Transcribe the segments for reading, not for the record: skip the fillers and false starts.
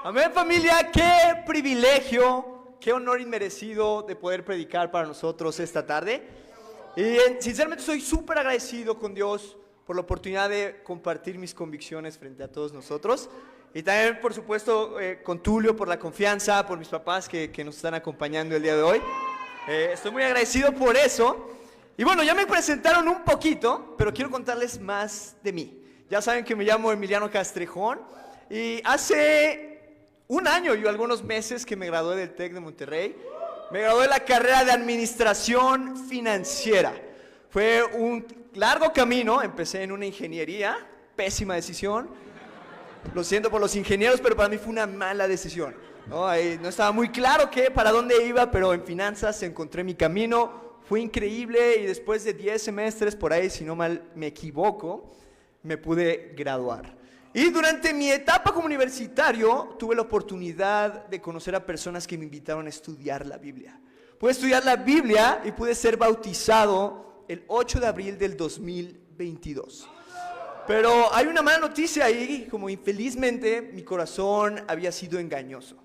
Amén, familia, qué privilegio, qué honor inmerecido de poder predicar para nosotros esta tarde. Y sinceramente soy súper agradecido con Dios por la oportunidad de compartir mis convicciones frente a todos nosotros. Y también, por supuesto, con Tulio por la confianza, por mis papás que nos están acompañando el día de hoy. Estoy muy agradecido por eso. Y bueno, ya me presentaron un poquito, pero quiero contarles más de mí. Ya saben que me llamo Emiliano Castrejón y hace un año y algunos meses que me gradué del TEC de Monterrey. Me gradué de la carrera de Administración Financiera. Fue un largo camino, empecé en una ingeniería, pésima decisión. Lo siento por los ingenieros, pero para mí fue una mala decisión. No estaba muy claro para dónde iba, pero en finanzas encontré mi camino. Fue increíble y después de 10 semestres por ahí, si no mal me equivoco, me pude graduar. Y durante mi etapa como universitario tuve la oportunidad de conocer a personas que me invitaron a estudiar la Biblia. Pude estudiar la Biblia y pude ser bautizado el 8 de abril del 2022. Pero hay una mala noticia ahí, como infelizmente mi corazón había sido engañoso.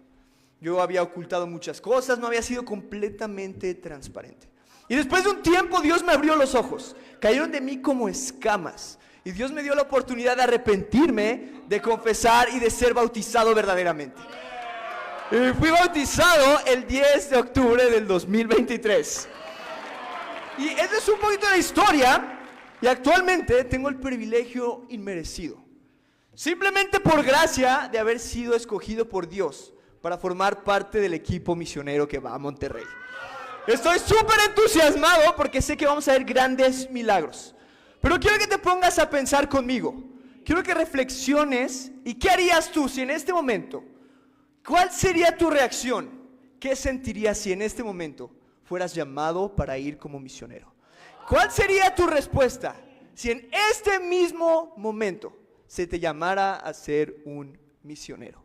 Yo había ocultado muchas cosas, no había sido completamente transparente. Y después de un tiempo Dios me abrió los ojos, cayeron de mí como escamas. Y Dios me dio la oportunidad de arrepentirme, de confesar y de ser bautizado verdaderamente. Y fui bautizado el 10 de octubre del 2023. Y esa es un poquito la historia. Y actualmente tengo el privilegio inmerecido, simplemente por gracia de haber sido escogido por Dios para formar parte del equipo misionero que va a Monterrey. Estoy súper entusiasmado porque sé que vamos a ver grandes milagros. Pero quiero que te pongas a pensar conmigo. Quiero que reflexiones y ¿qué harías tú si en este momento? ¿Cuál sería tu reacción? ¿Qué sentirías si en este momento fueras llamado para ir como misionero? ¿Cuál sería tu respuesta si en este mismo momento se te llamara a ser un misionero?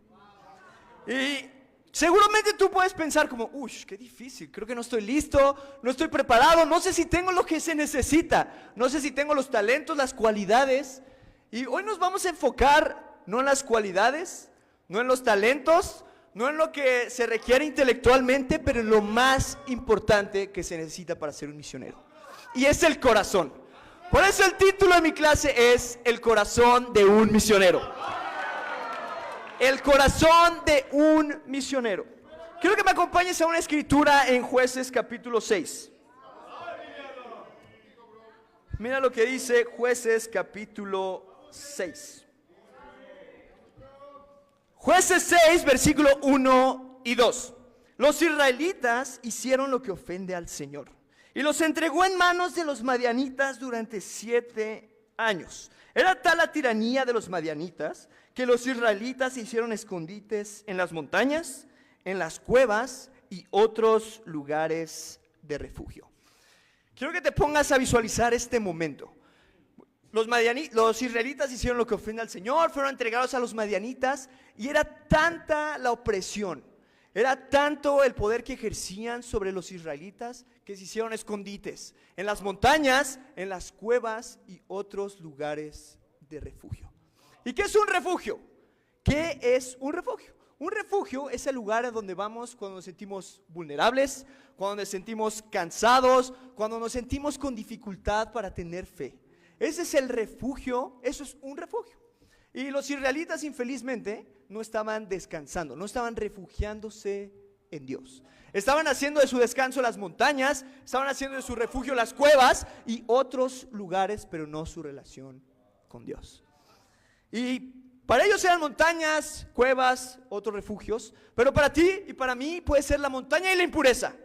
Y seguramente tú puedes pensar como, qué difícil, creo que no estoy listo, no estoy preparado, no sé si tengo lo que se necesita, no sé si tengo los talentos, las cualidades. Y hoy nos vamos a enfocar no en las cualidades, no en los talentos, no en lo que se requiere intelectualmente, pero en lo más importante que se necesita para ser un misionero. Y es el corazón. Por eso el título de mi clase es El corazón de un misionero. El corazón de un misionero. Quiero que me acompañes a una escritura en Jueces capítulo 6. Mira lo que dice Jueces capítulo 6. Jueces 6, versículo 1 y 2. Los israelitas hicieron lo que ofende al Señor y los entregó en manos de los madianitas durante 7 años. Era tal la tiranía de los madianitas que los israelitas hicieron escondites en las montañas, en las cuevas y otros lugares de refugio. Quiero que te pongas a visualizar este momento. Los israelitas hicieron lo que ofende al Señor, fueron entregados a los madianitas y era tanta la opresión, era tanto el poder que ejercían sobre los israelitas que se hicieron escondites en las montañas, en las cuevas y otros lugares de refugio. ¿Y qué es un refugio? ¿Qué es un refugio? Un refugio es el lugar a donde vamos cuando nos sentimos vulnerables, cuando nos sentimos cansados, cuando nos sentimos con dificultad para tener fe. Ese es el refugio, eso es un refugio. Y los israelitas infelizmente no estaban descansando, no estaban refugiándose en Dios. Estaban haciendo de su descanso las montañas, estaban haciendo de su refugio las cuevas y otros lugares, pero no su relación con Dios. Y para ellos eran montañas, cuevas, otros refugios, pero para ti y para mí puede ser la montaña y la impureza.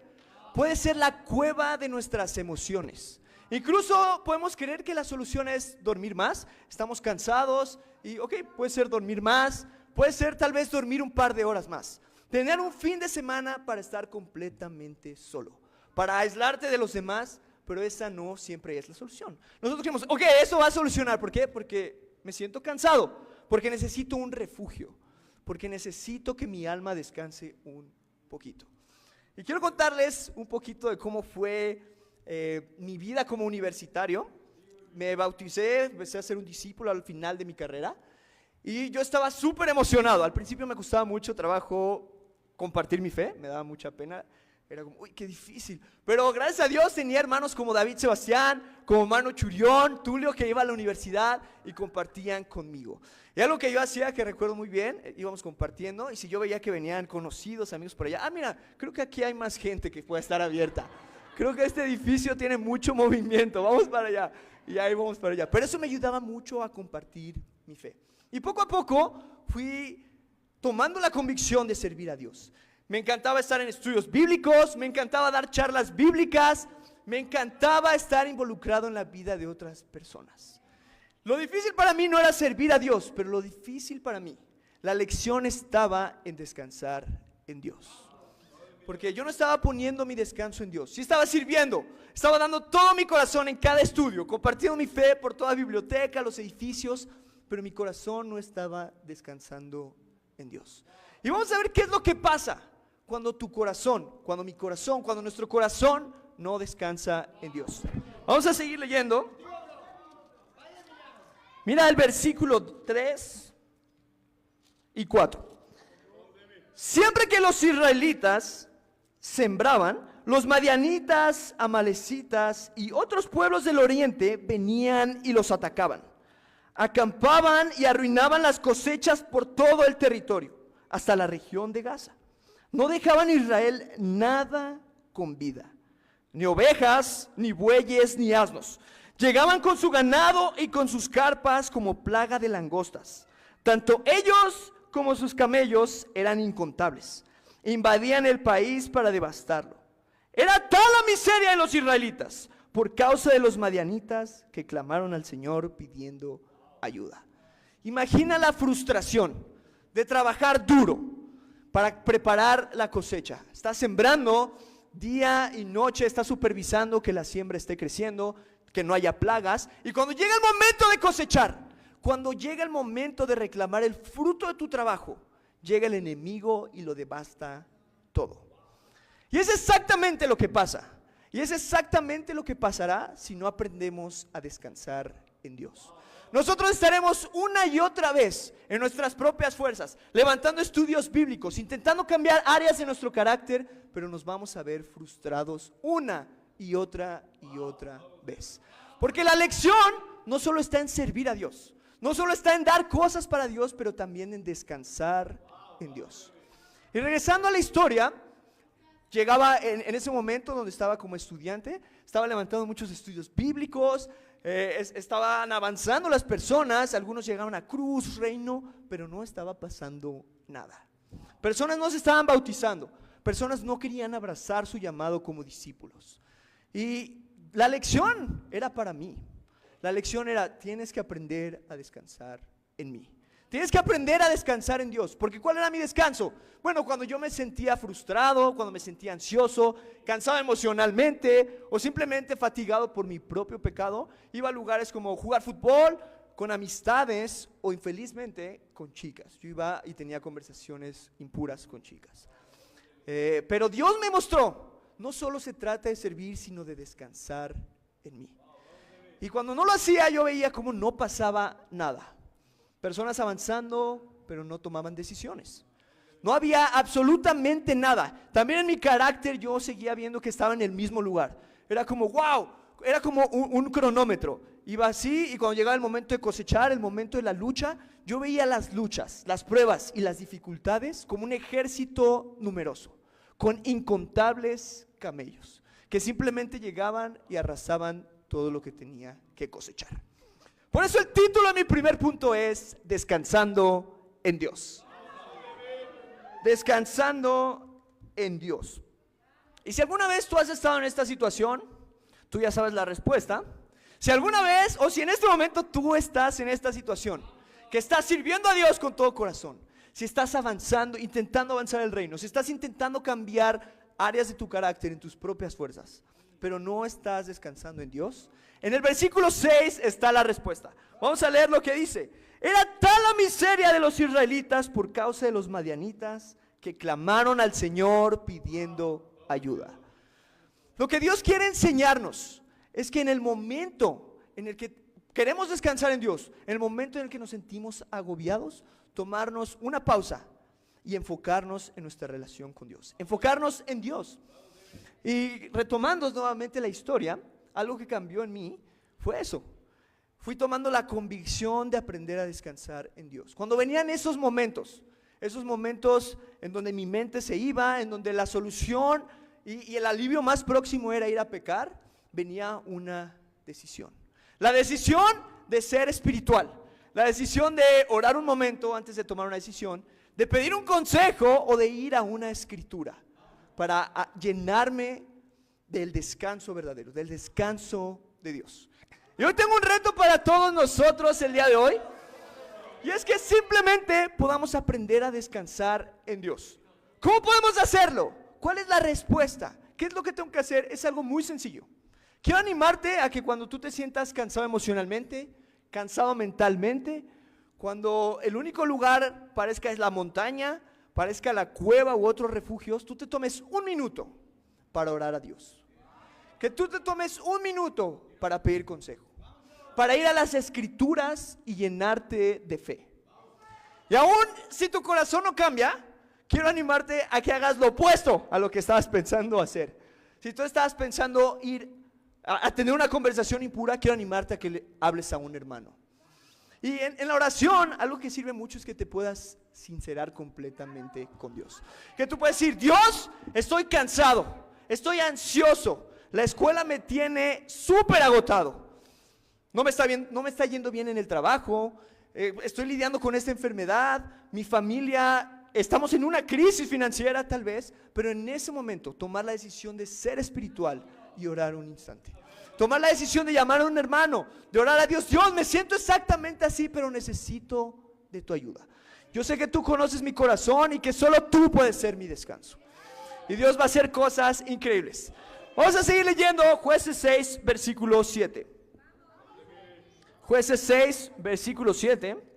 Puede ser la cueva de nuestras emociones. Incluso podemos creer que la solución es dormir más. Estamos cansados y puede ser dormir más, puede ser tal vez dormir un par de horas más. Tener un fin de semana para estar completamente solo, para aislarte de los demás, pero esa no siempre es la solución. Nosotros creemos, eso va a solucionar. ¿Por qué? Porque me siento cansado, porque necesito un refugio, porque necesito que mi alma descanse un poquito. Y quiero contarles un poquito de cómo fue mi vida como universitario. Me bauticé, empecé a ser un discípulo al final de mi carrera Y yo estaba súper emocionado. Al principio me costaba mucho trabajo compartir mi fe, me daba mucha pena. Era como, uy, qué difícil. Pero gracias a Dios tenía hermanos como David Sebastián, como Mano Churión, Tulio, que iba a la universidad y compartían conmigo. Y algo que yo hacía, que recuerdo muy bien, íbamos compartiendo, y si yo veía que venían conocidos, amigos por allá, mira, creo que aquí hay más gente que pueda estar abierta. Creo que este edificio tiene mucho movimiento, vamos para allá. Y ahí vamos para allá. Pero eso me ayudaba mucho a compartir mi fe. Y poco a poco fui tomando la convicción de servir a Dios. Me encantaba estar en estudios bíblicos, me encantaba dar charlas bíblicas, me encantaba estar involucrado en la vida de otras personas. Lo difícil para mí no era servir a Dios, pero lo difícil para mí, la lección estaba en descansar en Dios. Porque yo no estaba poniendo mi descanso en Dios, sí estaba sirviendo, estaba dando todo mi corazón en cada estudio, compartiendo mi fe por toda la biblioteca, los edificios, pero mi corazón no estaba descansando en Dios. Y vamos a ver qué es lo que pasa cuando tu corazón, cuando mi corazón, cuando nuestro corazón no descansa en Dios. Vamos a seguir leyendo. Mira el versículo 3 y 4. Siempre que los israelitas sembraban, los madianitas, amalecitas y otros pueblos del oriente venían y los atacaban. Acampaban y arruinaban las cosechas por todo el territorio, hasta la región de Gaza. No dejaban a Israel nada con vida, ni ovejas, ni bueyes, ni asnos. Llegaban con su ganado y con sus carpas como plaga de langostas. Tanto ellos como sus camellos eran incontables. Invadían el país para devastarlo. Era tal la miseria de los israelitas por causa de los madianitas que clamaron al Señor pidiendo ayuda. Imagina la frustración de trabajar duro para preparar la cosecha. Estás sembrando día y noche, estás supervisando que la siembra esté creciendo, que no haya plagas, y cuando llega el momento de cosechar, cuando llega el momento de reclamar el fruto de tu trabajo, llega el enemigo y lo devasta todo. Y es exactamente lo que pasa, y es exactamente lo que pasará si no aprendemos a descansar en Dios. Nosotros estaremos una y otra vez en nuestras propias fuerzas, levantando estudios bíblicos, intentando cambiar áreas de nuestro carácter, pero nos vamos a ver frustrados una y otra vez. Porque la lección no solo está en servir a Dios, no solo está en dar cosas para Dios, pero también en descansar en Dios. Y regresando a la historia, llegaba en ese momento donde estaba como estudiante, estaba levantando muchos estudios bíblicos, estaban avanzando las personas, algunos llegaron a Cruz, Reino, pero no estaba pasando nada. Personas no se estaban bautizando, personas no querían abrazar su llamado como discípulos. Y la lección era para mí. La lección era, tienes que aprender a descansar en mí. Tienes que aprender a descansar en Dios. Porque ¿cuál era mi descanso? Bueno, cuando yo me sentía frustrado, cuando me sentía ansioso, cansado emocionalmente o simplemente fatigado por mi propio pecado, iba a lugares como jugar fútbol, con amistades o infelizmente con chicas. Yo iba y tenía conversaciones impuras con chicas. Pero Dios me mostró, no solo se trata de servir, sino de descansar en mí. Y cuando no lo hacía, yo veía como no pasaba nada. Personas avanzando, pero no tomaban decisiones. No había absolutamente nada. También en mi carácter yo seguía viendo que estaba en el mismo lugar. Era como, wow, era como un cronómetro. Iba así y cuando llegaba el momento de cosechar, el momento de la lucha, yo veía las luchas, las pruebas y las dificultades como un ejército numeroso, con incontables camellos, que simplemente llegaban y arrasaban todo lo que tenía que cosechar. Por eso el título de mi primer punto es Descansando en Dios. Descansando en Dios. Y si alguna vez tú has estado en esta situación, tú ya sabes la respuesta. Si alguna vez o si en este momento tú estás en esta situación, que estás sirviendo a Dios con todo corazón, si estás avanzando, intentando avanzar el reino, si estás intentando cambiar áreas de tu carácter en tus propias fuerzas, pero no estás descansando en Dios, en el versículo 6 está la respuesta. Vamos a leer lo que dice. Era tal la miseria de los israelitas por causa de los madianitas que clamaron al Señor pidiendo ayuda. Lo que Dios quiere enseñarnos es que en el momento en el que queremos descansar en Dios, en el momento en el que nos sentimos agobiados, tomarnos una pausa y enfocarnos en nuestra relación con Dios, enfocarnos en Dios. Y retomando nuevamente la historia, algo que cambió en mí fue eso. Fui tomando la convicción de aprender a descansar en Dios. Cuando venían esos momentos en donde mi mente se iba, en donde la solución y el alivio más próximo era ir a pecar, venía una decisión. La decisión de ser espiritual, la decisión de orar un momento antes de tomar una decisión, de pedir un consejo o de ir a una escritura para llenarme del descanso verdadero, del descanso de Dios. Y hoy tengo un reto para todos nosotros el día de hoy, y es que simplemente podamos aprender a descansar en Dios. ¿Cómo podemos hacerlo? ¿Cuál es la respuesta? ¿Qué es lo que tengo que hacer? Es algo muy sencillo. Quiero animarte a que cuando tú te sientas cansado emocionalmente, cansado mentalmente, cuando el único lugar parezca es la montaña, parezca la cueva u otros refugios, tú te tomes un minuto para orar a Dios. Que tú te tomes un minuto para pedir consejo, para ir a las escrituras y llenarte de fe. Y aún si tu corazón no cambia, quiero animarte a que hagas lo opuesto a lo que estabas pensando hacer. Si tú estabas pensando ir a tener una conversación impura, quiero animarte a que le hables a un hermano. Y en la oración, algo que sirve mucho es que te puedas sincerar completamente con Dios. Que tú puedes decir: Dios, estoy cansado, estoy ansioso, la escuela me tiene súper agotado, no me está yendo bien en el trabajo, estoy lidiando con esta enfermedad, mi familia, estamos en una crisis financiera tal vez. Pero en ese momento tomar la decisión de ser espiritual y orar un instante. Tomar la decisión de llamar a un hermano, de orar a Dios. Dios, me siento exactamente así, pero necesito de tu ayuda. Yo sé que tú conoces mi corazón y que solo tú puedes ser mi descanso. Y Dios va a hacer cosas increíbles. Vamos a seguir leyendo Jueces 6, versículo 7. Jueces 6, versículo 7.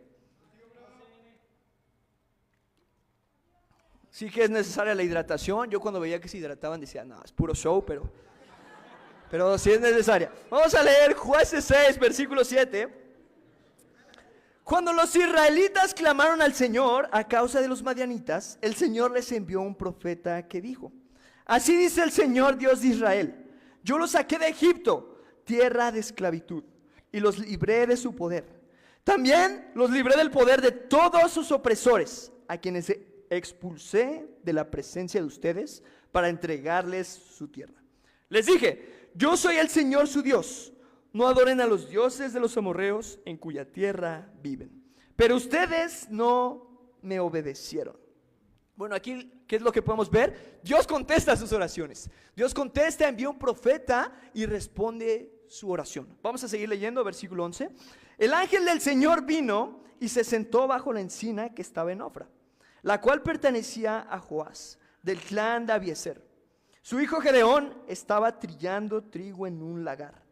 Sí que es necesaria la hidratación. Yo cuando veía que se hidrataban decía: no, es puro show, pero sí es necesaria. Vamos a leer Jueces 6, versículo 7. Cuando los israelitas clamaron al Señor a causa de los madianitas, el Señor les envió un profeta que dijo: así dice el Señor Dios de Israel, yo los saqué de Egipto, tierra de esclavitud, y los libré de su poder. También los libré del poder de todos sus opresores, a quienes expulsé de la presencia de ustedes para entregarles su tierra. Les dije: yo soy el Señor su Dios. No adoren a los dioses de los amorreos en cuya tierra viven. Pero ustedes no me obedecieron. Bueno, aquí, ¿qué es lo que podemos ver? Dios contesta sus oraciones. Dios contesta, envía un profeta y responde su oración. Vamos a seguir leyendo, versículo 11. El ángel del Señor vino y se sentó bajo la encina que estaba en Ofra, la cual pertenecía a Joás, del clan de Abiezer. Su hijo Gedeón estaba trillando trigo en un lagar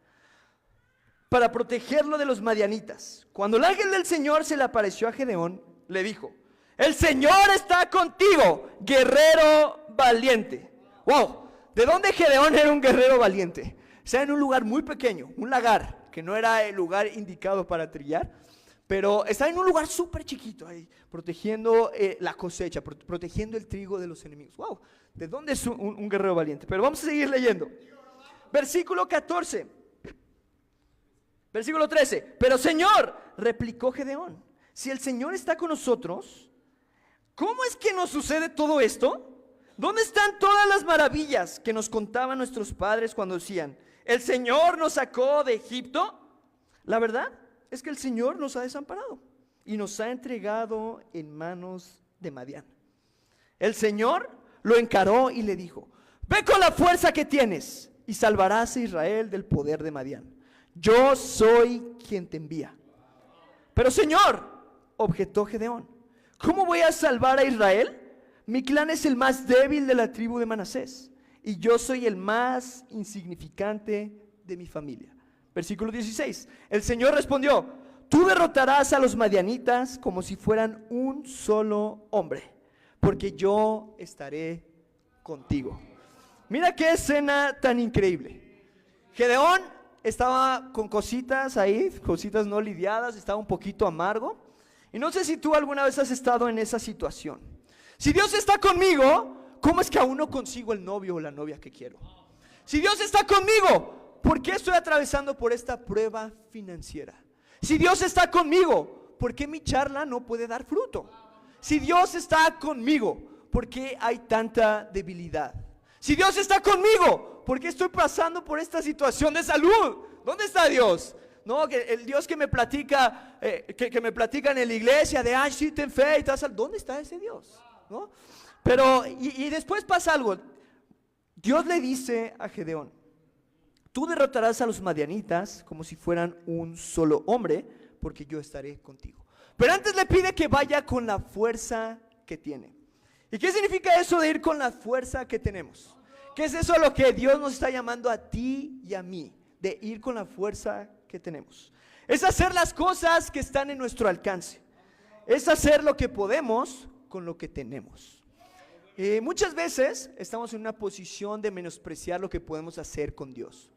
para protegerlo de los madianitas. Cuando el ángel del Señor se le apareció a Gedeón, le dijo: el Señor está contigo, guerrero valiente. Wow, ¿de dónde Gedeón era un guerrero valiente? O sea, en un lugar muy pequeño, un lagar, que no era el lugar indicado para trillar, pero está en un lugar súper chiquito ahí, protegiendo la cosecha, protegiendo el trigo de los enemigos. Wow, ¿de dónde es un guerrero valiente? Pero vamos a seguir leyendo. Versículo 14. Versículo 13. Pero Señor, replicó Gedeón, si el Señor está con nosotros, ¿cómo es que nos sucede todo esto? ¿Dónde están todas las maravillas que nos contaban nuestros padres cuando decían: el Señor nos sacó de Egipto? La verdad es que el Señor nos ha desamparado y nos ha entregado en manos de Madián. El Señor lo encaró y le dijo: ve con la fuerza que tienes y salvarás a Israel del poder de Madián. Yo soy quien te envía. Pero Señor, objetó Gedeón, ¿cómo voy a salvar a Israel? Mi clan es el más débil de la tribu de Manasés y yo soy el más insignificante de mi familia. Versículo 16. El Señor respondió: tú derrotarás a los madianitas como si fueran un solo hombre, porque yo estaré contigo. Mira qué escena tan increíble. Gedeón estaba con cositas ahí, cositas no lidiadas, estaba un poquito amargo. Y no sé si tú alguna vez has estado en esa situación. Si Dios está conmigo, ¿cómo es que aún no consigo el novio o la novia que quiero? Si Dios está conmigo, ¿por qué estoy atravesando por esta prueba financiera? Si Dios está conmigo, ¿por qué mi charla no puede dar fruto? Si Dios está conmigo, ¿por qué hay tanta debilidad? Si Dios está conmigo, ¿por qué estoy pasando por esta situación de salud? ¿Dónde está Dios? No, que el Dios que me platica, que me platican en la iglesia de, ay, sí, ten fe y tal. ¿Dónde está ese Dios? ¿No? Pero, y después pasa algo. Dios le dice a Gedeón, tú derrotarás a los madianitas como si fueran un solo hombre, porque yo estaré contigo. Pero antes le pide que vaya con la fuerza que tiene. ¿Y qué significa eso de ir con la fuerza que tenemos? ¿Qué es eso a lo que Dios nos está llamando a ti y a mí? De ir con la fuerza que tenemos. Es hacer las cosas que están en nuestro alcance. Es hacer lo que podemos con lo que tenemos. Muchas veces estamos en una posición de menospreciar lo que podemos hacer con Dios.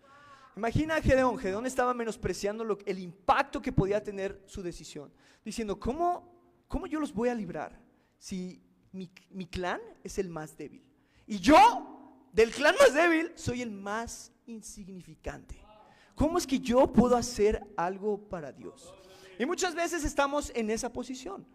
Imagina a Gedeón. Gedeón estaba menospreciando el impacto que podía tener su decisión, diciendo, ¿cómo yo los voy a librar si mi clan es el más débil? Y yo, del clan más débil, soy el más insignificante. ¿Cómo es que yo puedo hacer algo para Dios? Y muchas veces estamos en esa posición.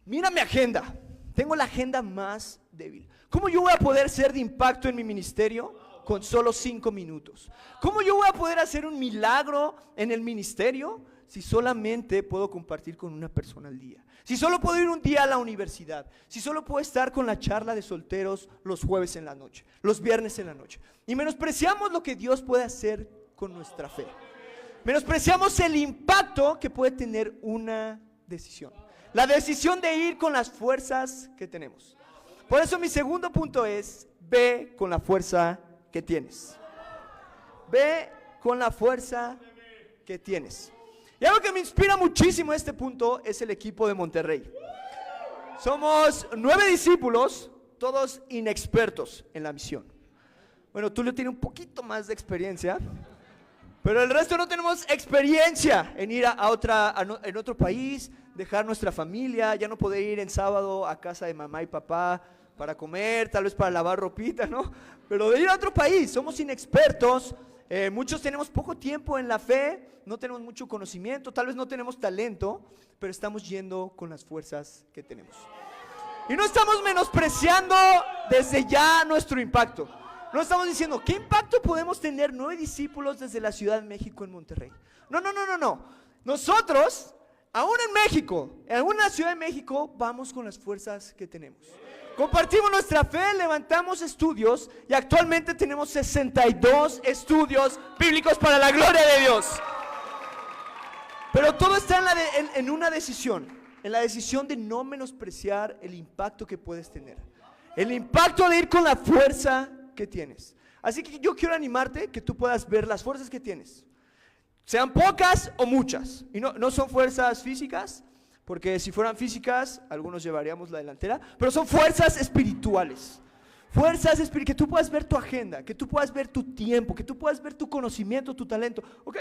Mira mi agenda. Tengo la agenda más débil. ¿Cómo yo voy a poder ser de impacto en mi ministerio con solo 5 minutos? ¿Cómo yo voy a poder hacer un milagro en el ministerio si solamente puedo compartir con una persona al día? Si solo puedo ir un día a la universidad, si solo puedo estar con la charla de solteros los jueves en la noche, los viernes en la noche. Y menospreciamos lo que Dios puede hacer con nuestra fe. Menospreciamos el impacto que puede tener una decisión. La decisión de ir con las fuerzas que tenemos. Por eso mi segundo punto es, ve con la fuerza que tienes. Ve con la fuerza que tienes. Y algo que me inspira muchísimo este punto es el equipo de Monterrey. Somos 9 discípulos, todos inexpertos en la misión. Bueno, Tulio tiene un poquito más de experiencia, pero el resto no tenemos experiencia en ir en otro país, dejar nuestra familia, ya no poder ir en sábado a casa de mamá y papá para comer, tal vez para lavar ropita, ¿no? Pero de ir a otro país, somos inexpertos. Muchos tenemos poco tiempo en la fe, no tenemos mucho conocimiento, tal vez no tenemos talento, pero estamos yendo con las fuerzas que tenemos. Y no estamos menospreciando desde ya nuestro impacto. No estamos diciendo, ¿qué impacto podemos tener 9 discípulos desde la Ciudad de México en Monterrey? No. Nosotros, aún en México, aún en la Ciudad de México, vamos con las fuerzas que tenemos. Compartimos nuestra fe, levantamos estudios y actualmente tenemos 62 estudios bíblicos para la gloria de Dios. Pero todo está en una decisión, en la decisión de no menospreciar el impacto que puedes tener. El impacto de ir con la fuerza que tienes. Así que yo quiero animarte que tú puedas ver las fuerzas que tienes. Sean pocas o muchas. Y no son fuerzas físicas, porque si fueran físicas, algunos llevaríamos la delantera, pero son fuerzas espirituales. Fuerzas espirituales, que tú puedas ver tu agenda, que tú puedas ver tu tiempo, que tú puedas ver tu conocimiento, tu talento. Ok,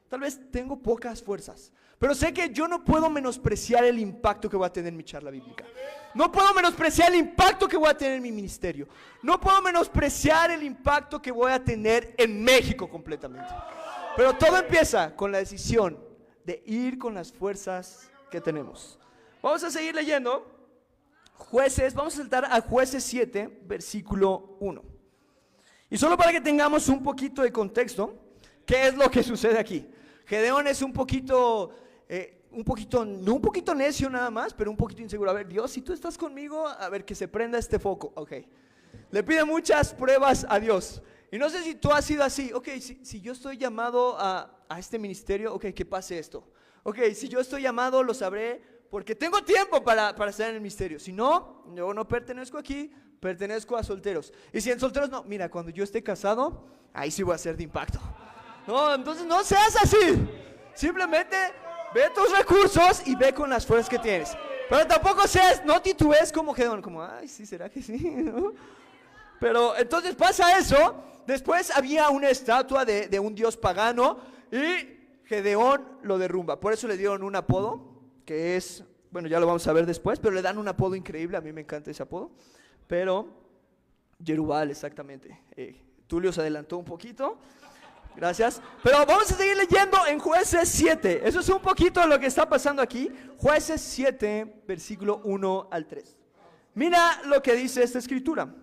tal vez tengo pocas fuerzas, pero sé que yo no puedo menospreciar el impacto que voy a tener en mi charla bíblica. No puedo menospreciar el impacto que voy a tener en mi ministerio. No puedo menospreciar el impacto que voy a tener en México completamente. Pero todo empieza con la decisión de ir con las fuerzas que tenemos. Vamos a seguir leyendo Jueces, vamos a saltar a Jueces 7, versículo 1. Y solo para que tengamos un poquito de contexto, ¿qué es lo que sucede aquí? Gedeón es un poquito, no un poquito necio nada más, pero un poquito inseguro. A ver, Dios, si tú estás conmigo, a ver, que se prenda este foco. Ok. Le pide muchas pruebas a Dios. Y no sé si tú has sido así. Ok, si yo estoy llamado a este ministerio, ok, que pase esto. Ok, si yo estoy llamado, lo sabré porque tengo tiempo para estar en el ministerio. Si no, yo no pertenezco aquí, pertenezco a solteros. Y si en solteros no, mira, cuando yo esté casado, ahí sí voy a ser de impacto. No, entonces no seas así. Simplemente ve tus recursos y ve con las fuerzas que tienes. Pero tampoco seas, no titubes como Gedeón, como, ay, sí, ¿será que sí? ¿No? Pero entonces pasa eso después había una estatua de un dios pagano y Gedeón lo derrumba. Por eso le dieron un apodo, que es, bueno, ya lo vamos a ver después, pero le dan un apodo increíble, a mí me encanta ese apodo. Pero, Jerubbaal, exactamente. Tulio se adelantó un poquito. Gracias. Pero vamos a seguir leyendo en Jueces 7. Eso es un poquito de lo que está pasando aquí. Jueces 7, versículo 1 al 3. Mira lo que dice esta escritura.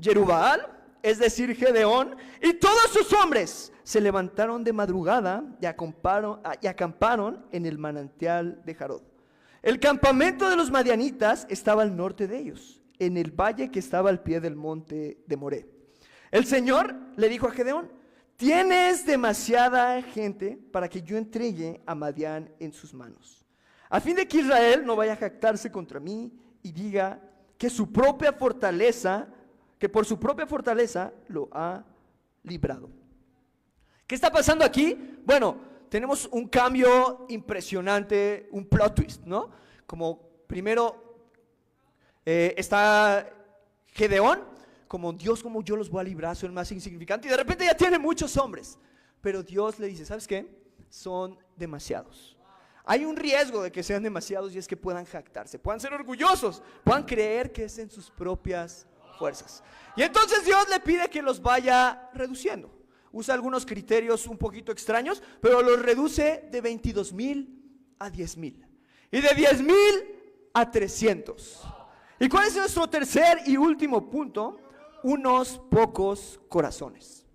Jerubbaal, es decir, Gedeón, y todos sus hombres se levantaron de madrugada y acamparon en el manantial de Jarod. El campamento de los madianitas estaba al norte de ellos, en el valle que estaba al pie del monte de Moré. El Señor le dijo a Gedeón: tienes demasiada gente para que yo entregue a Madián en sus manos, a fin de que Israel no vaya a jactarse contra mí y diga que por su propia fortaleza lo ha librado. ¿Qué está pasando aquí? Bueno, tenemos un cambio impresionante, un plot twist, ¿no? Como primero está Gedeón, como Dios, como yo los voy a librar, soy el más insignificante, y de repente ya tiene muchos hombres, pero Dios le dice, ¿sabes qué? Son demasiados. Hay un riesgo de que sean demasiados y es que puedan jactarse, puedan ser orgullosos, puedan creer que es en sus propias fuerzas. Y entonces Dios le pide que los vaya reduciendo. Usa algunos criterios un poquito extraños, pero los reduce de 22,000 a 10,000 y de 10,000 a 300. ¿Y cuál es nuestro tercer y último punto? Unos pocos corazones.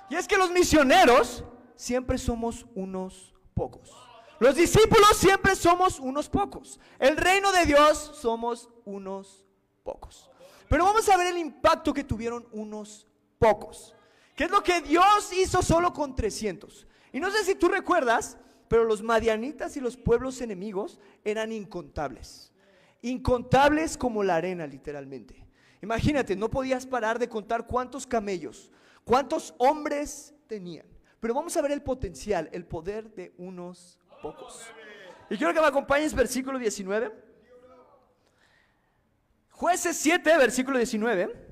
Y es que los misioneros siempre somos unos pocos. Los discípulos siempre somos unos pocos. El reino de Dios somos unos pocos. Pero vamos a ver el impacto que tuvieron unos pocos. ¿Qué es lo que Dios hizo solo con 300? Y no sé si tú recuerdas, pero los madianitas y los pueblos enemigos eran incontables. Incontables como la arena, literalmente. Imagínate, no podías parar de contar cuántos camellos, cuántos hombres tenían. Pero vamos a ver el potencial, el poder de unos pocos. Y quiero que me acompañes, versículo 19. Jueces 7, versículo 19.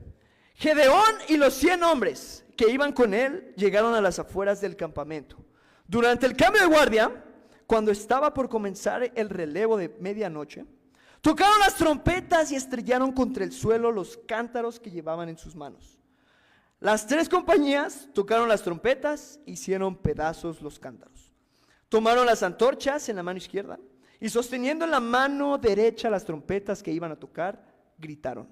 Gedeón y los 100 hombres que iban con él llegaron a las afueras del campamento. Durante el cambio de guardia, cuando estaba por comenzar el relevo de medianoche, tocaron las trompetas y estrellaron contra el suelo los cántaros que llevaban en sus manos. Las 3 compañías tocaron las trompetas e hicieron pedazos los cántaros. Tomaron las antorchas en la mano izquierda y sosteniendo en la mano derecha las trompetas que iban a tocar, gritaron: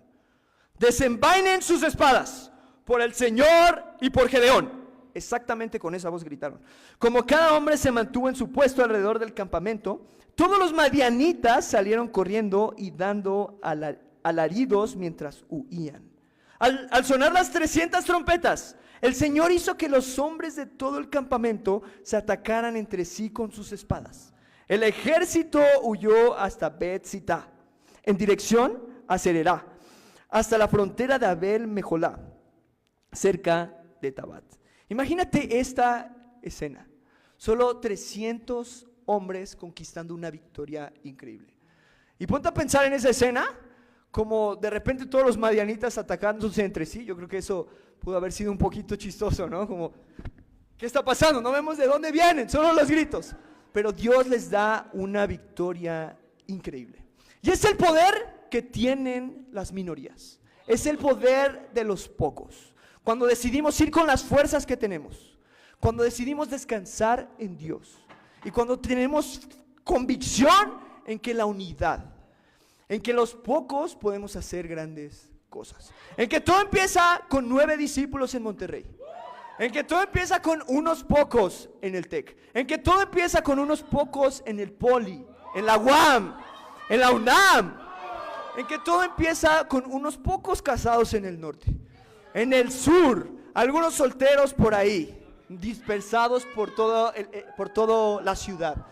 desenvainen sus espadas por el Señor y por Gedeón. Exactamente con esa voz gritaron. Como cada hombre se mantuvo en su puesto alrededor del campamento, todos los madianitas salieron corriendo y dando alaridos mientras huían. Al sonar las 300 trompetas, el Señor hizo que los hombres de todo el campamento se atacaran entre sí con sus espadas. El ejército huyó hasta Bet-Sitá, en dirección a Sererá, hasta la frontera de Abel-Mejolá, cerca de Tabat. Imagínate esta escena. Solo 300 hombres conquistando una victoria increíble. Y ponte a pensar en esa escena, como de repente todos los madianitas atacándose entre sí. Yo creo que eso pudo haber sido un poquito chistoso, ¿no? Como, ¿qué está pasando? No vemos de dónde vienen, solo los gritos. Pero Dios les da una victoria increíble. Y es el poder que tienen las minorías. Es el poder de los pocos. Cuando decidimos ir con las fuerzas que tenemos, cuando decidimos descansar en Dios y cuando tenemos convicción en que la unidad, en que los pocos podemos hacer grandes cosas, en que todo empieza con 9 discípulos en Monterrey, en que todo empieza con unos pocos en el TEC, en que todo empieza con unos pocos en el Poli, en la UAM, en la UNAM, en que todo empieza con unos pocos casados en el norte, en el sur, algunos solteros por ahí, dispersados por toda la ciudad.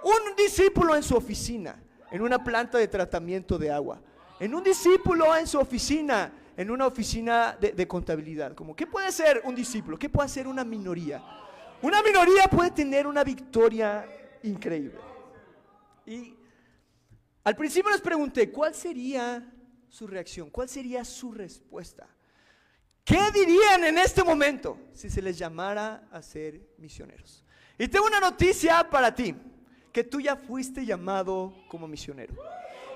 Un discípulo en su oficina, en una planta de tratamiento de agua. En un discípulo en su oficina, en una oficina de contabilidad. Como, ¿qué puede ser un discípulo? ¿Qué puede ser una minoría? Una minoría puede tener una victoria increíble. Y al principio les pregunté, ¿cuál sería su reacción? ¿Cuál sería su respuesta? ¿Qué dirían en este momento si se les llamara a ser misioneros? Y tengo una noticia para ti, que tú ya fuiste llamado como misionero.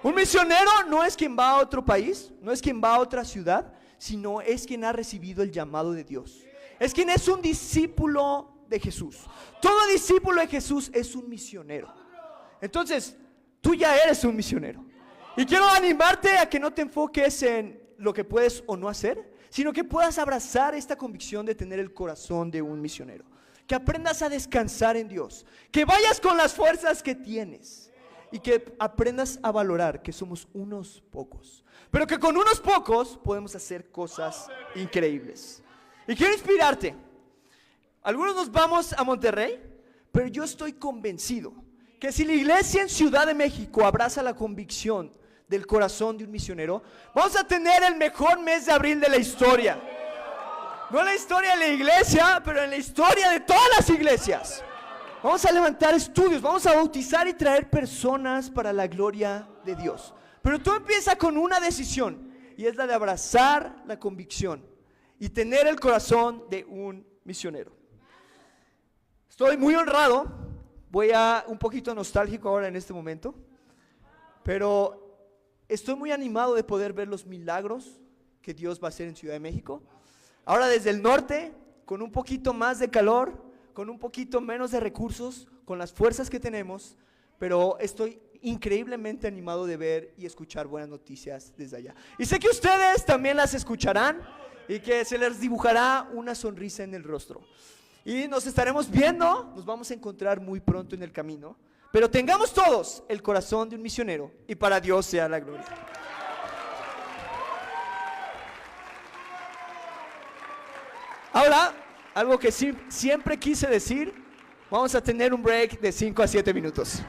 Un misionero no es quien va a otro país, no es quien va a otra ciudad, sino es quien ha recibido el llamado de Dios. Es quien es un discípulo de Jesús. Todo discípulo de Jesús es un misionero. Entonces, tú ya eres un misionero. Y quiero animarte a que no te enfoques en lo que puedes o no hacer, sino que puedas abrazar esta convicción de tener el corazón de un misionero. Que aprendas a descansar en Dios, que vayas con las fuerzas que tienes y que aprendas a valorar que somos unos pocos, pero que con unos pocos podemos hacer cosas increíbles. Y quiero inspirarte. Algunos nos vamos a Monterrey, pero yo estoy convencido que si la iglesia en Ciudad de México abraza la convicción del corazón de un misionero, vamos a tener el mejor mes de abril de la historia. No en la historia de la iglesia, pero en la historia de todas las iglesias. Vamos a levantar estudios, vamos a bautizar y traer personas para la gloria de Dios. Pero todo empieza con una decisión, y es la de abrazar la convicción y tener el corazón de un misionero. Estoy muy honrado, voy a un poquito nostálgico ahora en este momento, pero estoy muy animado de poder ver los milagros que Dios va a hacer en Ciudad de México. Ahora desde el norte, con un poquito más de calor, con un poquito menos de recursos, con las fuerzas que tenemos, pero estoy increíblemente animado de ver y escuchar buenas noticias desde allá. Y sé que ustedes también las escucharán y que se les dibujará una sonrisa en el rostro. Y nos estaremos viendo, nos vamos a encontrar muy pronto en el camino, pero tengamos todos el corazón de un misionero y para Dios sea la gloria. Ahora, algo que siempre quise decir, vamos a tener un break de 5 a 7 minutos.